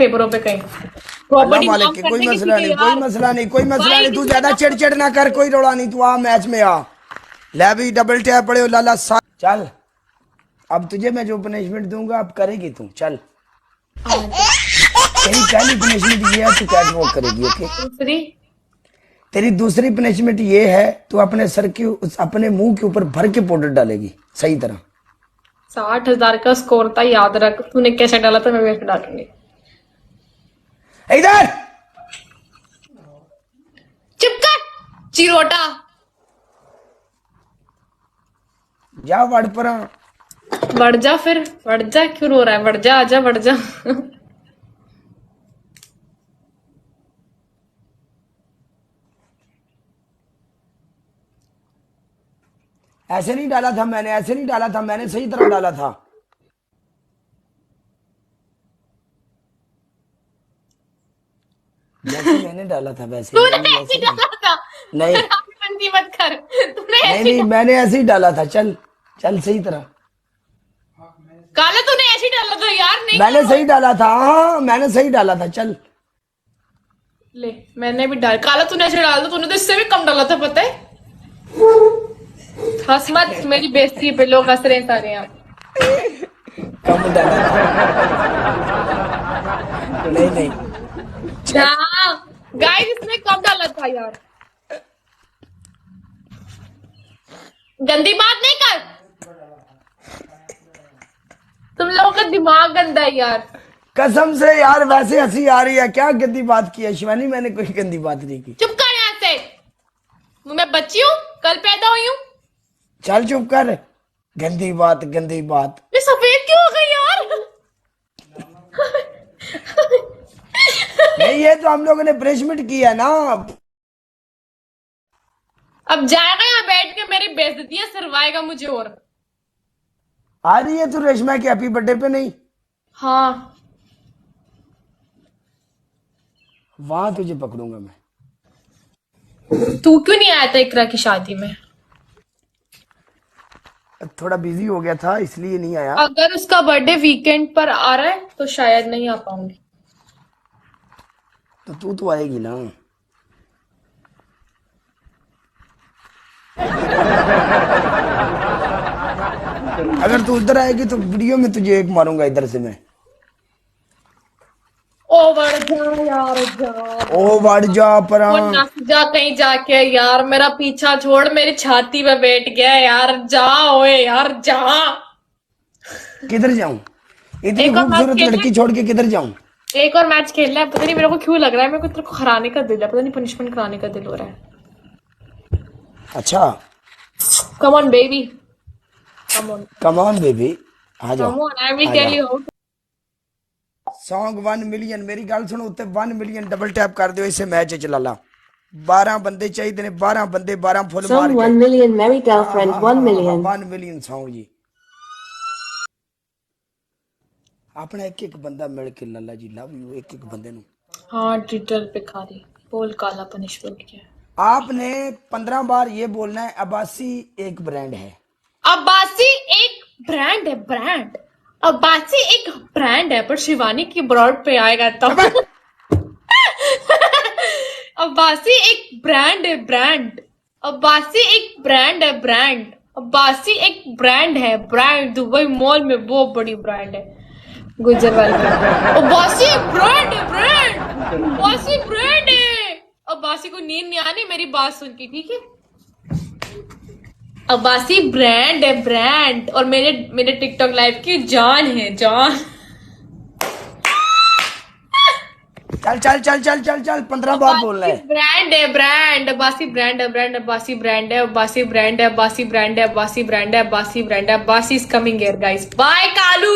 पेपरों पे कहीं अल्लाह प्रॉपर्टी मालिक माफ के कर कोई दे किसी मसला की नहीं, कोई यार। मसला नहीं, कोई मसला भाई नहीं। तू किसी ज्यादा का चिड़चिड़ ना कर, कोई रोड़ा नहीं। तू आ मैच में आ। ले भी डबल टैप पड़े हो लाला सा। चल अब तुझे मैं जो पनिशमेंट दूंगा अब करेगी तू। चल तेरी पहली पनिशमेंट ये है, तू कैट वॉक करेगी। ओके दूसरी तेरी दूसरी पनिशमेंट ये है, तू अपने सर के अपने मुंह के ऊपर भर के पाउडर डालेगी सही तरह। 60,000 का स्कोर था, याद रख। तूने कैसे डाला था, मैं वैसे डालूंगी। इधर चुप कर चिरोटा। जा वड़ पर आ। बढ़ जा, फिर बढ़ जा, क्यों रो रहा है? बढ़ जा, आजा, बढ़ जा। ऐसे नहीं डाला था मैंने, ऐसे नहीं डाला था मैंने, सही तरह डाला था। जैसे मैंने डाला था वैसे ही, तूने नहीं ऐसे ऐसे ही नहीं। डाला था। नहीं बनती मत कर। तूने नहीं ऐसे ही नहीं, डाला। मैंने ऐसे ही डाला था। चल चल सही तरह। काला तूने ऐसे ही डाला था यार, नहीं मैंने करो। सही डाला था, हाँ मैंने सही डाला था। चल ले, मैंने भी डाल। काला तूने ऐसे डाला था, तूने तो इससे भी कम डाला था, पता है। हंस मत, मेरी बेइज्जती पे लोग हंस रहे हैं सारे यहाँ। कम डाला था। नहीं नहीं हाँ गाइस, इसने कम डाला था यार। गंदी बात नहीं कर। तुम लोगों का दिमाग गंदा है यार। कसम से यार, वैसे हंसी आ रही है। क्या गंदी बात की है शिवानी? मैंने कोई गंदी बात नहीं की। चुप कर यहाँ से। मैं बच्ची हूँ, कल पैदा हुई हूँ। चल चुप कर। गंदी बात, गंदी बात। मैं सफेद क्यों हो गई यार? नहीं ये तो हम लोगों ने पनिशमेंट की है ना। अब जाएगा यहाँ बैठ के मेरी बेइज्जतियां सरवाएगा मुझे। और आ रही है तू रेशमा के हैप्पी बर्थडे पे? नहीं हाँ, वहां तुझे पकड़ूंगा मैं। तू क्यों नहीं आया था इकरा की शादी में? थोड़ा बिजी हो गया था इसलिए नहीं आया। अगर उसका बर्थडे वीकेंड पर आ रहा है तो शायद नहीं आ पाऊंगी। तो तू तो आएगी ना। अगर तू उधर आएगी तो वीडियो में तुझे एक मारूंगा इधर से मैं। ओ बढ़ जा यार, जा। ओ बढ़ जा पर। वो नस जा कहीं जाके यार, मेरा पीछा छोड़, मेरी छाती पे बैठ गया यार। जा ओए यार, जा। किधर जाऊं? इतनी एक और मैच खूबसूरत खेलना लड़की छोड़ के किधर जाऊं? है, एक और मैच खेलना है। पता नहीं मेरे को क्यों लग रहा है, मेरे को तेरे को हराने का दिल है। पता नहीं पनिशमेंट कराने का दिल हो रहा है। अच्छा come on baby, come on, come on baby, आ जाओ कम ऑन, आई विल आ टेल जाओ। You how. सॉन्ग 1 मिलियन, मेरी गल सुनो, उत्ते 1 मिलियन डबल टैप कर दियो इसे मैच च लाला। 12 बंदे चाहिए ने, 12 बंदे 12 फुल मार Song के। 1 million married girlfriend 1 million. 1 million song जी। अपना एक एक बंदा मिल के लाला जी, लव यू एक एक बंदे नु। हाँ, ट्विटर पे खाली बोल काला पनिशमेंट क्या है। आपने 15 बार ये बोलना है अब्बासी एक ब्रांड है। अब्बासी एक ब्रांड है, ब्रांड। अब्बासी एक ब्रांड है, पर शिवानी की ब्रांड पे आएगा तो। अब्बासी एक ब्रांड है, ब्रांड। अब्बासी एक ब्रांड है, ब्रांड। अब्बासी एक ब्रांड है, ब्रांड। दुबई मॉल में वो बड़ी ब्रांड है, गुजरवाल की। अब्बासी एक ब्रांड है, ब्रांड। अब्बासी ब्रांड है। अब्बासी को नींद नहीं आनी मेरी बात सुन के, ठीक है? अब्बासी ब्रांड है, ब्रांड। और मेरे मेरे टिकटॉक लाइव की जान है, जान। चल चल चल चल चल चल 15 बार बोलना है। ब्रांड है, ब्रांड। अब्बासी ब्रांड है, ब्रांड। अब्बासी ब्रांड है, अब्बासी ब्रांड है, अब्बासी ब्रांड है, अब्बासी ब्रांड है, अब्बासी ब्रांड है। Abbasi is coming here guys. Bye Kalu.